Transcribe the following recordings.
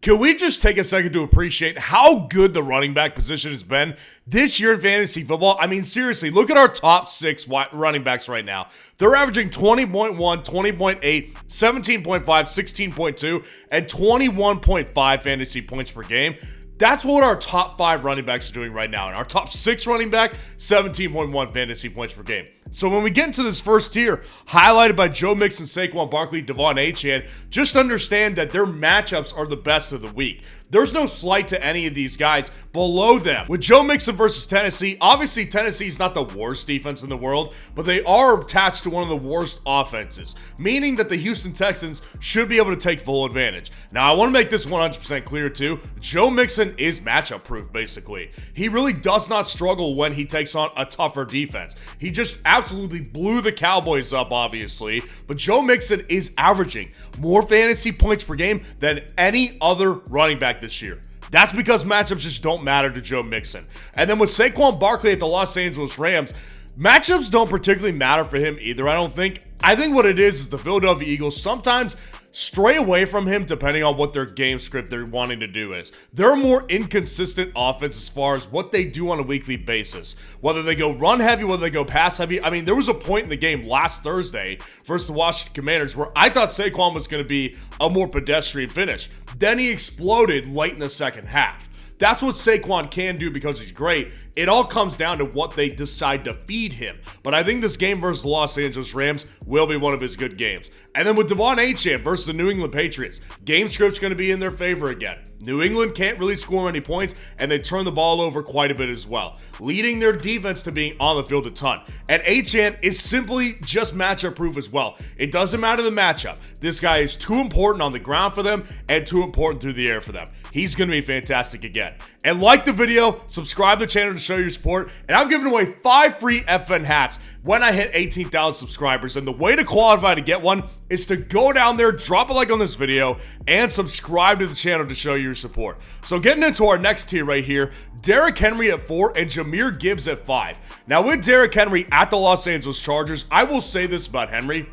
Can we just take a second to appreciate how good the running back position has been this year in fantasy football? I mean, seriously, look at our top 6 running backs right now. They're averaging 20.1, 20.8, 17.5, 16.2, and 21.5 fantasy points per game. That's what our top 5 running backs are doing right now. And our top 6 running back, 17.1 fantasy points per game. So when we get into this first tier, highlighted by Joe Mixon, Saquon Barkley, Devon Achane, just understand that their matchups are the best of the week. There's no slight to any of these guys below them. With Joe Mixon versus Tennessee, obviously Tennessee's not the worst defense in the world, but they are attached to one of the worst offenses, meaning that the Houston Texans should be able to take full advantage. Now, I want to make this 100% clear too. Joe Mixon is matchup proof, basically. He really does not struggle when he takes on a tougher defense. He just absolutely blew the Cowboys up, obviously, but Joe Mixon is averaging more fantasy points per game than any other running back this year. That's because matchups just don't matter to Joe Mixon. And then with Saquon Barkley at the Los Angeles Rams, matchups don't particularly matter for him either, I don't think. I think what it is the Philadelphia Eagles sometimes stray away from him depending on what their game script they're wanting to do is. They're a more inconsistent offense as far as what they do on a weekly basis. Whether they go run heavy, whether they go pass heavy. I mean, there was a point in the game last Thursday versus the Washington Commanders where I thought Saquon was going to be a more pedestrian finish. Then he exploded late in the second half. That's what Saquon can do because he's great. It all comes down to what they decide to feed him. But I think this game versus the Los Angeles Rams will be one of his good games. And then with Devon Achane versus the New England Patriots, game script's going to be in their favor again. New England can't really score any points, and they turn the ball over quite a bit as well, leading their defense to being on the field a ton. And Achane is simply just matchup proof as well. It doesn't matter the matchup. This guy is too important on the ground for them and too important through the air for them. He's going to be fantastic again. And like the video, subscribe to the channel to show your support, and I'm giving away 5 free FN hats when I hit 18,000 subscribers. And the way to qualify to get one is to go down there, drop a like on this video, and subscribe to the channel to show your support. So getting into our next tier right here, Derrick Henry at 4 and Jahmyr Gibbs at 5. Now with Derrick Henry at the Los Angeles Chargers, I will say this about Henry.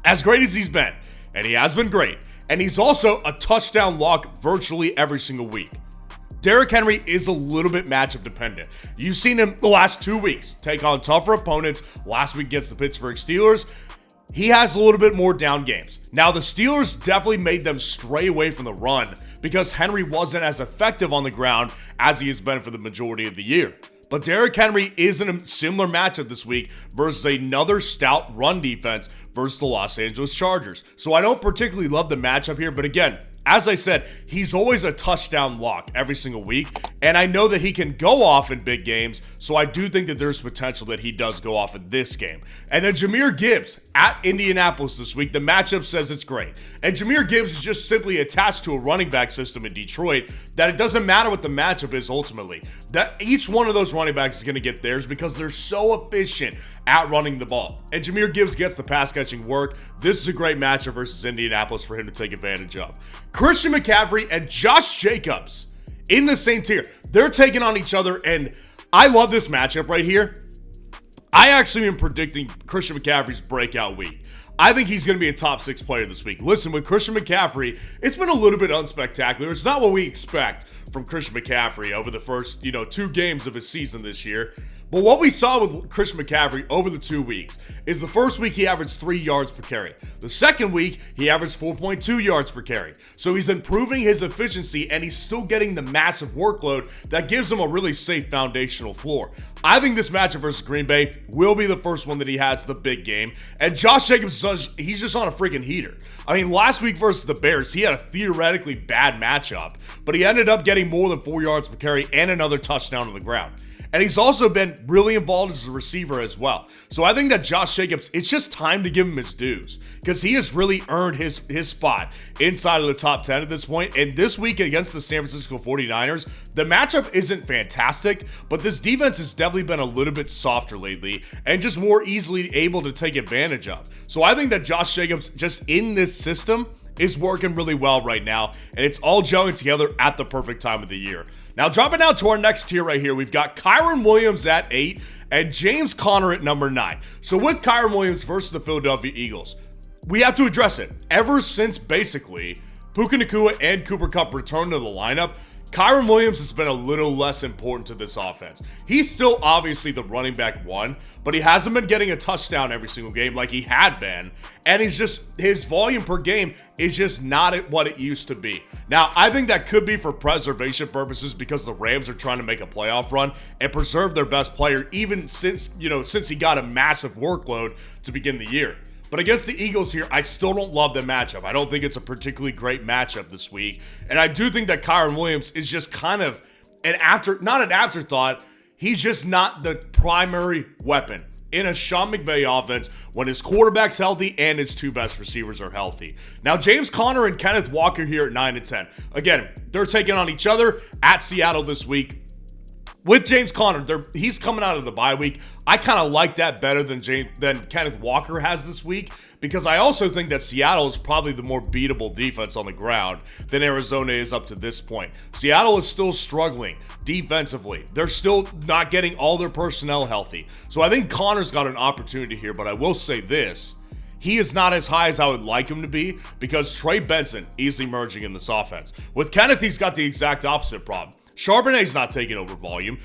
As great as he's been, and he has been great, and he's also a touchdown lock virtually every single week. Derrick Henry is a little bit matchup dependent. You've seen him the last 2 weeks take on tougher opponents. Last week against the Pittsburgh Steelers, he has a little bit more down games. Now, the Steelers definitely made them stray away from the run because Henry wasn't as effective on the ground as he has been for the majority of the year. But Derrick Henry is in a similar matchup this week versus another stout run defense versus the Los Angeles Chargers. So I don't particularly love the matchup here, but again, as I said, he's always a touchdown lock every single week, and I know that he can go off in big games, so I do think that there's potential that he does go off in this game. And then Jahmyr Gibbs at Indianapolis this week, the matchup says it's great. And Jahmyr Gibbs is just simply attached to a running back system in Detroit that it doesn't matter what the matchup is ultimately. That each one of those running backs is going to get theirs because they're so efficient at running the ball. And Jahmyr Gibbs gets the pass catching work. This is a great matchup versus Indianapolis for him to take advantage of. Christian McCaffrey and Josh Jacobs in the same tier. They're taking on each other, and I love this matchup right here. I actually am predicting Christian McCaffrey's breakout week. I think he's going to be a top 6 player this week. Listen, with Christian McCaffrey, it's been a little bit unspectacular. It's not what we expect from Christian McCaffrey over the first, 2 games of his season this year. But what we saw with Christian McCaffrey over the 2 weeks is the first week he averaged 3 yards per carry. The second week, he averaged 4.2 yards per carry. So he's improving his efficiency, and he's still getting the massive workload that gives him a really safe foundational floor. I think this matchup versus Green Bay will be the first one that he has the big game. And Josh Jacobs, he's just on a freaking heater. I mean, last week versus the Bears, he had a theoretically bad matchup, but he ended up getting more than 4 yards per carry and another touchdown on the ground. And he's also been really involved as a receiver as well. So I think that Josh Jacobs, it's just time to give him his dues because he has really earned his spot inside of the top 10 at this point. And this week against the San Francisco 49ers, the matchup isn't fantastic, but this defense has definitely been a little bit softer lately and just more easily able to take advantage of. So I think that Josh Jacobs, just in this system, is working really well right now, and it's all gelling together at the perfect time of the year. Now, dropping down to our next tier right here, we've got Kiron Williams at 8 and James Conner at number 9. So with Kiron Williams versus the Philadelphia Eagles, we have to address it. Ever since basically Puka Nacua and Cooper Kupp return to the lineup, Kiron Williams has been a little less important to this offense. He's still obviously the running back one, but he hasn't been getting a touchdown every single game like he had been. And his volume per game is just not at what it used to be. Now, I think that could be for preservation purposes because the Rams are trying to make a playoff run and preserve their best player even since he got a massive workload to begin the year. But against the Eagles here, I still don't love the matchup. I don't think it's a particularly great matchup this week. And I do think that Kiron Williams is just kind of not an afterthought. He's just not the primary weapon in a Sean McVay offense when his quarterback's healthy and his two best receivers are healthy. Now, James Conner and Kenneth Walker here at 9 and 10. Again, they're taking on each other at Seattle this week. With James Conner, he's coming out of the bye week. I kind of like that better than Kenneth Walker has this week because I also think that Seattle is probably the more beatable defense on the ground than Arizona is up to this point. Seattle is still struggling defensively. They're still not getting all their personnel healthy. So I think Conner's got an opportunity here, but I will say this. He is not as high as I would like him to be because Trey Benson is emerging in this offense. With Kenneth, he's got the exact opposite problem. Charbonnet's not taking over volume.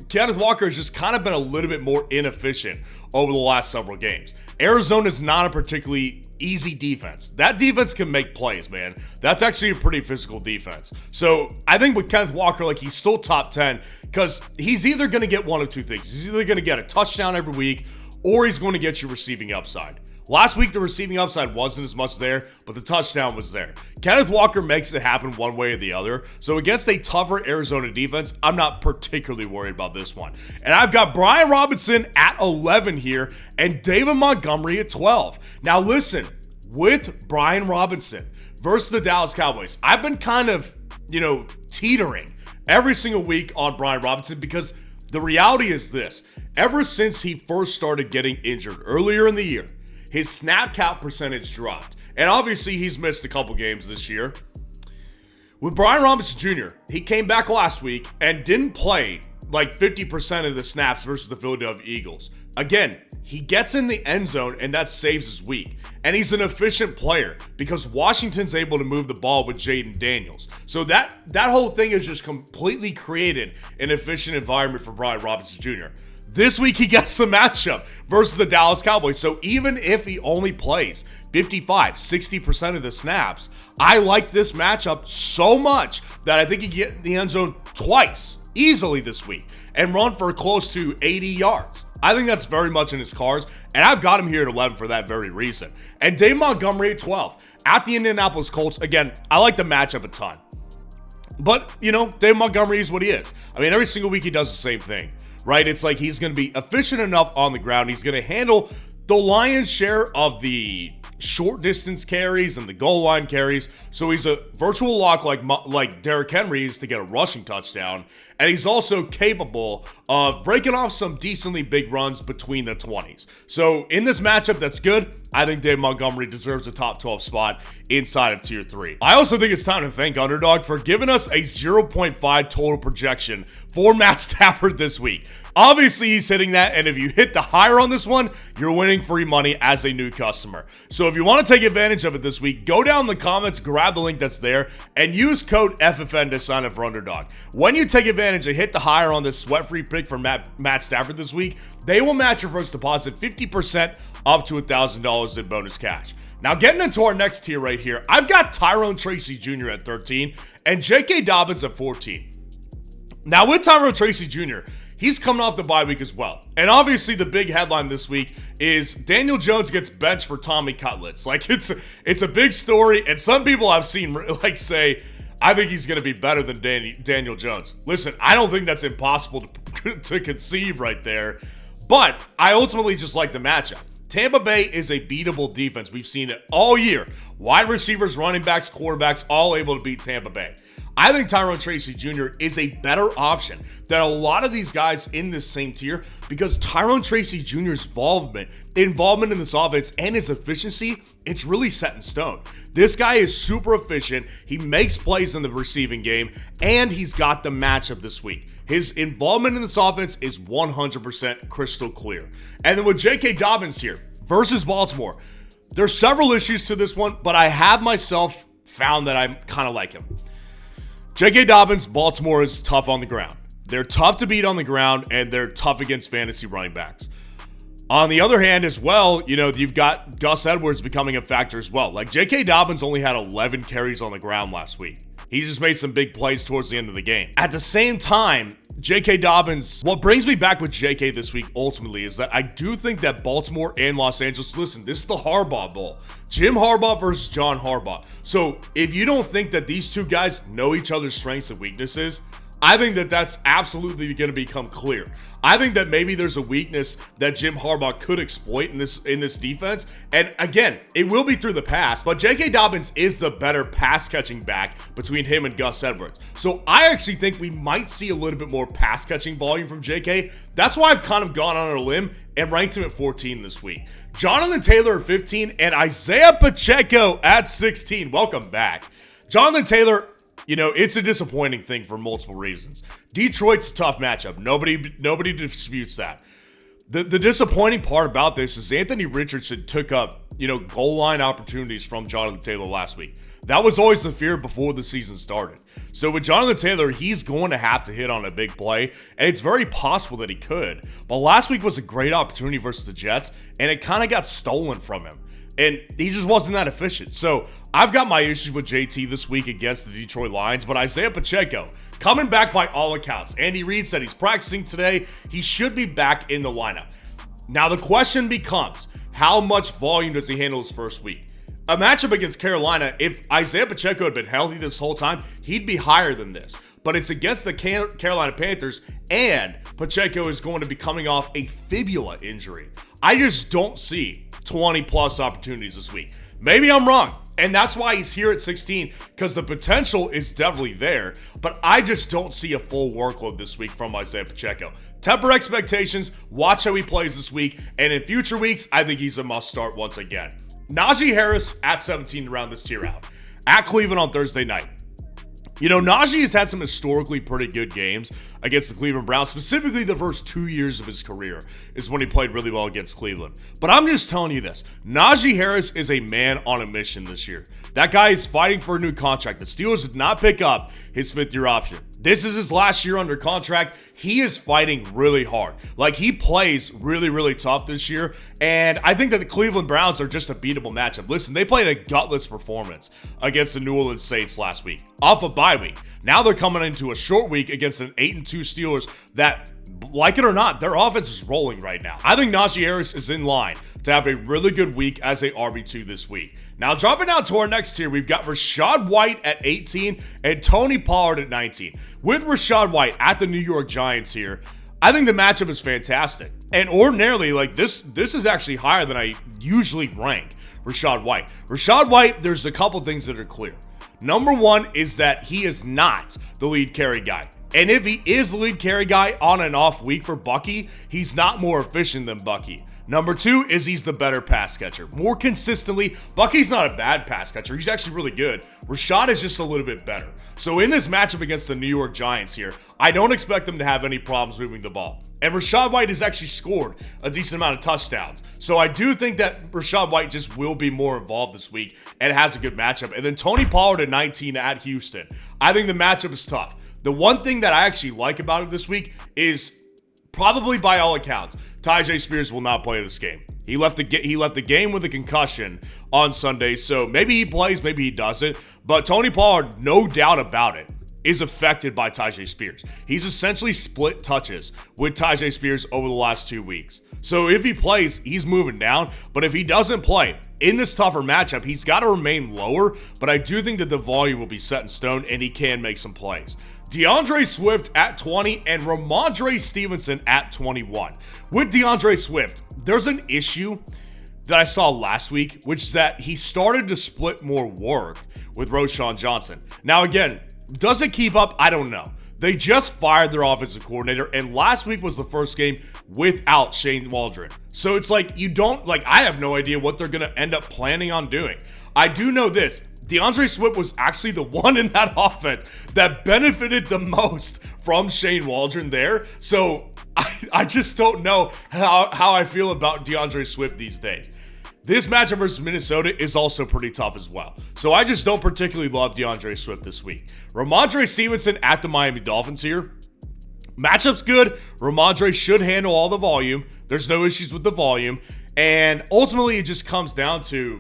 Kenneth Walker has just kind of been a little bit more inefficient over the last several games. Arizona's not a particularly easy defense. That defense can make plays, man. That's actually a pretty physical defense. So I think with Kenneth Walker, he's still top 10 because he's either going to get one of two things. He's either going to get a touchdown every week or he's going to get you receiving upside. Last week, the receiving upside wasn't as much there, but the touchdown was there. Kenneth Walker makes it happen one way or the other. So against a tougher Arizona defense, I'm not particularly worried about this one. And I've got Brian Robinson at 11 here and David Montgomery at 12. Now listen, with Brian Robinson versus the Dallas Cowboys, I've been kind of, teetering every single week on Brian Robinson because the reality is this. Ever since he first started getting injured earlier in the year, his snap count percentage dropped. And obviously, he's missed a couple games this year. With Brian Robinson Jr., he came back last week and didn't play 50% of the snaps versus the Philadelphia Eagles. Again, he gets in the end zone and that saves his week. And he's an efficient player because Washington's able to move the ball with Jaden Daniels. So that whole thing has just completely created an efficient environment for Brian Robinson Jr. This week, he gets the matchup versus the Dallas Cowboys. So even if he only plays 55, 60% of the snaps, I like this matchup so much that I think he can get in the end zone twice easily this week and run for close to 80 yards. I think that's very much in his cards, and I've got him here at 11 for that very reason. And Dave Montgomery at 12. At the Indianapolis Colts, again, I like the matchup a ton. But, Dave Montgomery is what he is. I mean, every single week he does the same thing. Right? It's like he's going to be efficient enough on the ground. He's going to handle the lion's share of the short distance carries and the goal line carries. So he's a virtual lock like Derrick Henry is to get a rushing touchdown. And he's also capable of breaking off some decently big runs between the 20s. So in this matchup that's good, I think Dave Montgomery deserves a top 12 spot inside of tier 3. I also think it's time to thank Underdog for giving us a 0.5 total projection for Matt Stafford this week. Obviously, he's hitting that, and if you hit the higher on this one, you're winning free money as a new customer. So if you want to take advantage of it this week, go down in the comments, grab the link that's there, and use code FFN to sign up for Underdog. When you take advantage and hit the higher on this sweat-free pick for Matt Stafford this week, they will match your first deposit 50% up to $1,000 in bonus cash. Now, getting into our next tier right here, I've got Tyrone Tracy Jr. at 13 and J.K. Dobbins at 14. Now, with Tyrone Tracy Jr., he's coming off the bye week as well. And obviously, the big headline this week is Daniel Jones gets benched for Tommy Cutlets. It's a big story, and some people I've seen say, I think he's going to be better than Daniel Jones. Listen, I don't think that's impossible to conceive right there, but I ultimately just like the matchup. Tampa Bay is a beatable defense. We've seen it all year. Wide receivers, running backs, quarterbacks, all able to beat Tampa Bay. I think Tyrone Tracy Jr. is a better option than a lot of these guys in this same tier because Tyrone Tracy Jr.'s involvement in this offense and his efficiency, it's really set in stone. This guy is super efficient. He makes plays in the receiving game, and he's got the matchup this week. His involvement in this offense is 100% crystal clear. And then with J.K. Dobbins here versus Baltimore, there's several issues to this one, but I have myself found that I kind of like him. J.K. Dobbins, Baltimore is tough on the ground. They're tough to beat on the ground, and they're tough against fantasy running backs. On the other hand as well, you've got Gus Edwards becoming a factor as well. Like, J.K. Dobbins only had 11 carries on the ground last week. He just made some big plays towards the end of the game. At the same time, J.K. Dobbins, what brings me back with J.K. this week ultimately is that I do think that Baltimore and Los Angeles, listen, this is the Harbaugh Bowl. Jim Harbaugh versus John Harbaugh. So if you don't think that these two guys know each other's strengths and weaknesses, I think that that's absolutely going to become clear. I think that maybe there's a weakness that Jim Harbaugh could exploit in this defense. And again, it will be through the pass, but J.K. Dobbins is the better pass-catching back between him and Gus Edwards. So I actually think we might see a little bit more pass-catching volume from J.K. That's why I've kind of gone on a limb and ranked him at 14 this week. Jonathan Taylor at 15 and Isaiah Pacheco at 16. Welcome back. Jonathan Taylor, it's a disappointing thing for multiple reasons. Detroit's a tough matchup. Nobody disputes that. The disappointing part about this is Anthony Richardson took up, goal line opportunities from Jonathan Taylor last week. That was always the fear before the season started. So with Jonathan Taylor, he's going to have to hit on a big play, and it's very possible that he could. But last week was a great opportunity versus the Jets, and it kind of got stolen from him. And he just wasn't that efficient. So I've got my issues with JT this week against the Detroit Lions, but Isaiah Pacheco coming back by all accounts. Andy Reid said he's practicing today. He should be back in the lineup. Now the question becomes, how much volume does he handle his first week? A matchup against Carolina, if Isaiah Pacheco had been healthy this whole time, he'd be higher than this. But it's against the Carolina Panthers, and Pacheco is going to be coming off a fibula injury. I just don't see 20 plus opportunities this week. Maybe I'm wrong, and that's why he's here at 16, because the potential is definitely there, but I just don't see a full workload this week from Isaiah Pacheco. Temper expectations, watch how he plays this week, and in future weeks, I think he's a must start once again. Najee Harris at 17 to round this tier out. At Cleveland on Thursday night. Najee has had some historically pretty good games against the Cleveland Browns. Specifically, the first 2 years of his career is when he played really well against Cleveland. But I'm just telling you this. Najee Harris is a man on a mission this year. That guy is fighting for a new contract. The Steelers did not pick up his fifth-year option. This is his last year under contract. He is fighting really hard. Like, he plays really, really tough this year. And I think that the Cleveland Browns are just a beatable matchup. Listen, they played a gutless performance against the New Orleans Saints last week, off a bye week. Now they're coming into a short week against an 8-2 Steelers that, like it or not, their offense is rolling right now. I think Najee Harris is in line to have a really good week as a RB2 this week. Now, dropping down to our next tier, we've got Rashad White at 18 and Tony Pollard at 19. With Rashad White at the New York Giants here, I think the matchup is fantastic. And ordinarily, this is actually higher than I usually rank Rashad White. Rashad White, there's a couple things that are clear. Number one is that he is not the lead carry guy. And if he is the lead carry guy on an off week for Bucky, he's not more efficient than Bucky. Number two is he's the better pass catcher. More consistently, Bucky's not a bad pass catcher. He's actually really good. Rashad is just a little bit better. So in this matchup against the New York Giants here, I don't expect them to have any problems moving the ball. And Rashad White has actually scored a decent amount of touchdowns. So I do think that Rashad White just will be more involved this week and has a good matchup. And then Tony Pollard at 19 at Houston. I think the matchup is tough. The one thing that I actually like about it this week is, probably by all accounts, Tyjae Spears will not play this game. He left the game with a concussion on Sunday, so maybe he plays, maybe he doesn't. But Tony Pollard, no doubt about it, is affected by Tyjae Spears. He's essentially split touches with Tyjae Spears over the last 2 weeks. So if he plays, he's moving down. But if he doesn't play in this tougher matchup, he's got to remain lower. But I do think that the volume will be set in stone and he can make some plays. DeAndre Swift at 20 and Ramondre Stevenson at 21. With DeAndre Swift, there's an issue that I saw last week, which is that he started to split more work with Roshan Johnson. Now again, does it keep up? I don't know. They just fired their offensive coordinator, and last week was the first game without Shane Waldron. So it's like, I have no idea what they're going to end up planning on doing. I do know this. DeAndre Swift was actually the one in that offense that benefited the most from Shane Waldron there. So I just don't know how I feel about DeAndre Swift these days. This matchup versus Minnesota is also pretty tough as well. So I just don't particularly love DeAndre Swift this week. Ramondre Stevenson at the Miami Dolphins here. Matchup's good. Ramondre should handle all the volume. There's no issues with the volume. And ultimately, it just comes down to,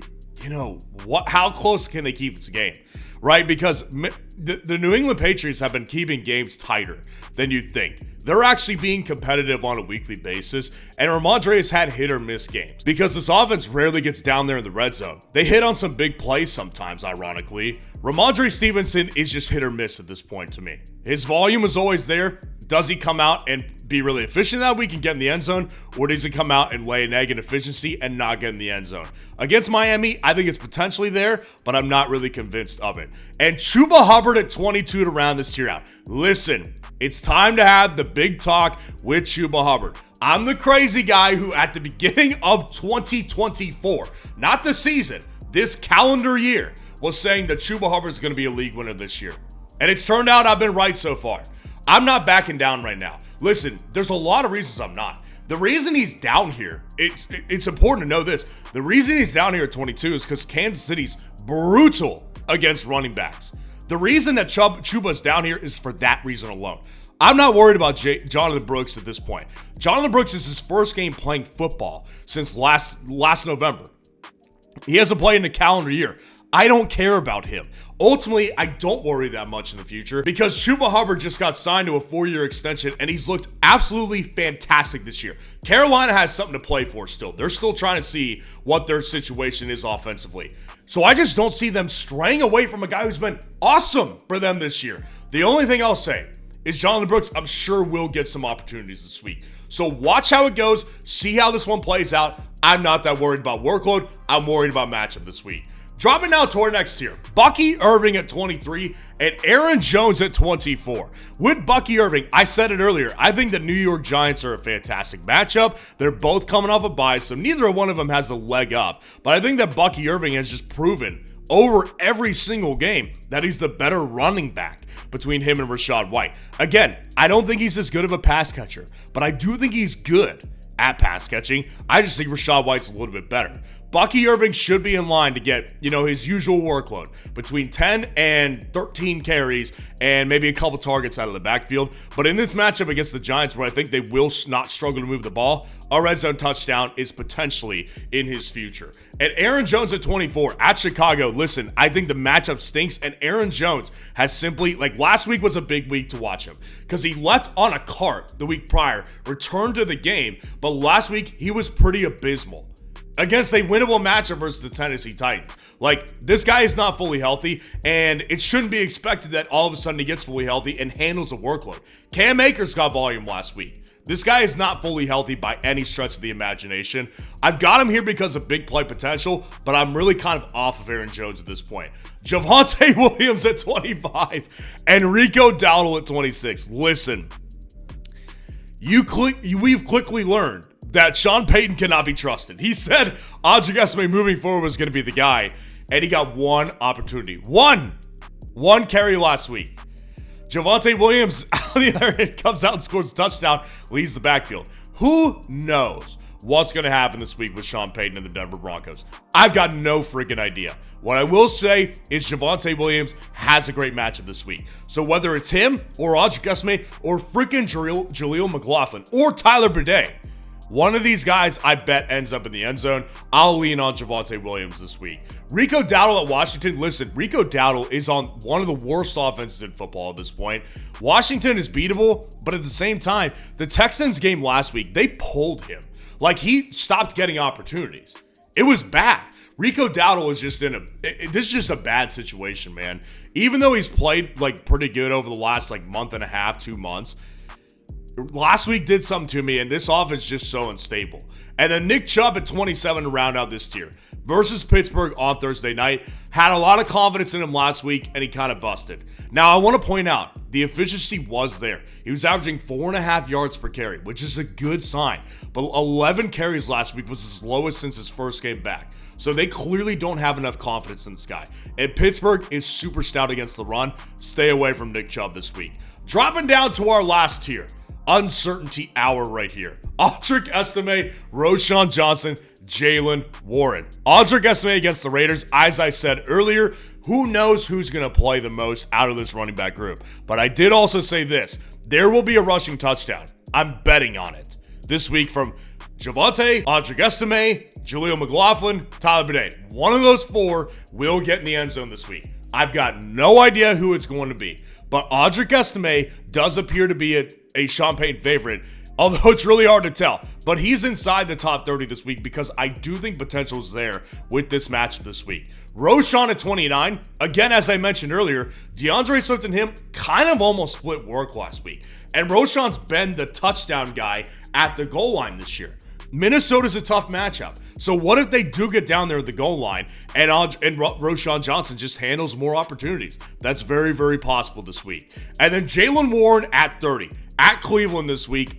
how close can they keep this game, right? Because the New England Patriots have been keeping games tighter than you'd think. They're actually being competitive on a weekly basis, and Ramondre has had hit or miss games because this offense rarely gets down there in the red zone. They hit on some big plays sometimes, ironically. Ramondre Stevenson is just hit or miss at this point to me. His volume is always there. Does he come out and be really efficient that week and get in the end zone, or does he come out and lay an egg in efficiency and not get in the end zone? Against Miami, I think it's potentially there, but I'm not really convinced of it. And Chuba Hubbard at 22 to round this tier out. Listen, it's time to have the big talk with Chuba Hubbard. I'm the crazy guy who at the beginning of 2024, not the season, this calendar year, was saying that Chuba Hubbard is going to be a league winner this year. And it's turned out I've been right so far. I'm not backing down right now. Listen, there's a lot of reasons I'm not. The reason he's down here, it's important to know this. The reason he's down here at 22 is because Kansas City's brutal against running backs. The reason that Chuba's down here is for that reason alone. I'm not worried about Jonathan Brooks at this point. Jonathan Brooks is his first game playing football since last November. He hasn't played in a calendar year. I don't care about him. Ultimately, I don't worry that much in the future because Chuba Hubbard just got signed to a 4-year extension and he's looked absolutely fantastic this year. Carolina has something to play for still. They're still trying to see what their situation is offensively. So I just don't see them straying away from a guy who's been awesome for them this year. The only thing I'll say is Jonathan Brooks, I'm sure, will get some opportunities this week. So watch how it goes. See how this one plays out. I'm not that worried about workload. I'm worried about matchup this week. Dropping now to our next tier, Bucky Irving at 23 and Aaron Jones at 24. With Bucky Irving, I said it earlier, I think the New York Giants are a fantastic matchup. They're both coming off a bye, so neither one of them has a leg up. But I think that Bucky Irving has just proven over every single game that he's the better running back between him and Rashad White. Again, I don't think he's as good of a pass catcher, but I do think he's good at pass catching. I just think Rashad White's a little bit better. Bucky Irving should be in line to get, his usual workload between 10 and 13 carries and maybe a couple targets out of the backfield. But in this matchup against the Giants, where I think they will not struggle to move the ball, a red zone touchdown is potentially in his future. And Aaron Jones at 24 at Chicago, listen, I think the matchup stinks, and Aaron Jones has simply, last week was a big week to watch him because he left on a cart the week prior, returned to the game, but last week he was pretty abysmal against a winnable matchup versus the Tennessee Titans. This guy is not fully healthy, and it shouldn't be expected that all of a sudden he gets fully healthy and handles a workload. Cam Akers got volume last week. This guy is not fully healthy by any stretch of the imagination. I've got him here because of big play potential, but I'm really kind of off of Aaron Jones at this point. Javante Williams at 25 and Rico Dowdle at 26. Listen, we've quickly learned that Sean Payton cannot be trusted. He said Onwuasor moving forward was going to be the guy, and he got one opportunity. One carry last week. Javante Williams, on the other hand, comes out and scores a touchdown, leads the backfield. Who knows what's going to happen this week with Sean Payton and the Denver Broncos? I've got no freaking idea. What I will say is Javante Williams has a great matchup this week. So whether it's him or Onwuasor or freaking Jaleel McLaughlin or Tyler Bidet, one of these guys, I bet, ends up in the end zone. I'll lean on Javante Williams this week. Rico Dowdle at Washington. Listen, Rico Dowdle is on one of the worst offenses in football at this point. Washington is beatable, but at the same time, the Texans game last week, they pulled him. He stopped getting opportunities. It was bad. Rico Dowdle is just this is just a bad situation, man. Even though he's played pretty good over the last month and a half, 2 months, last week did something to me, and this offense is just so unstable. And then Nick Chubb at 27 to round out this tier versus Pittsburgh on Thursday night. Had a lot of confidence in him last week, and he kind of busted. Now, I want to point out, the efficiency was there. He was averaging 4.5 yards per carry, which is a good sign. But 11 carries last week was his lowest since his first game back. So they clearly don't have enough confidence in this guy. And Pittsburgh is super stout against the run. Stay away from Nick Chubb this week. Dropping down to our last tier. uncertainty hour right here. Audric Estime, Roschon Johnson, Jaylen Warren. Audric Estime against the Raiders. As I said earlier, who knows who's going to play the most out of this running back group. But I did also say this. There will be a rushing touchdown. I'm betting on it. This week from Javante, Audric Estime, Jaleel McLaughlin, Tyler Bidet. One of those four will get in the end zone this week. I've got no idea who it's going to be. But Audric Estime does appear to be a Champagne favorite, although it's really hard to tell. But he's inside the top 30 this week because I do think potential is there with this matchup this week. Roschon at 29. Again, as I mentioned earlier, DeAndre Swift and him kind of almost split work last week. And Roschon's been the touchdown guy at the goal line this year. Minnesota's a tough matchup. So what if they do get down there at the goal line and Roschon Johnson just handles more opportunities? That's very, very possible this week. And then Jaylen Warren at 30. At Cleveland this week.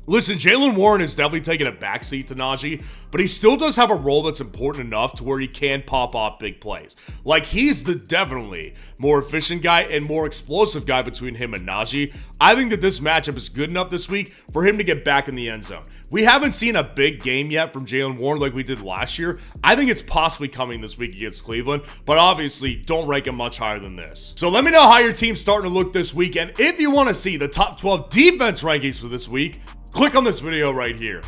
Listen, Jaylen Warren is definitely taking a backseat to Najee, but he still does have a role that's important enough to where he can pop off big plays. Like, he's the definitely more efficient guy and more explosive guy between him and Najee. I think that this matchup is good enough this week for him to get back in the end zone. We haven't seen a big game yet from Jaylen Warren like we did last year. I think it's possibly coming this week against Cleveland, but obviously don't rank him much higher than this. So let me know how your team's starting to look this week, and if you want to see the top 12 defense rankings for this week, click on this video right here.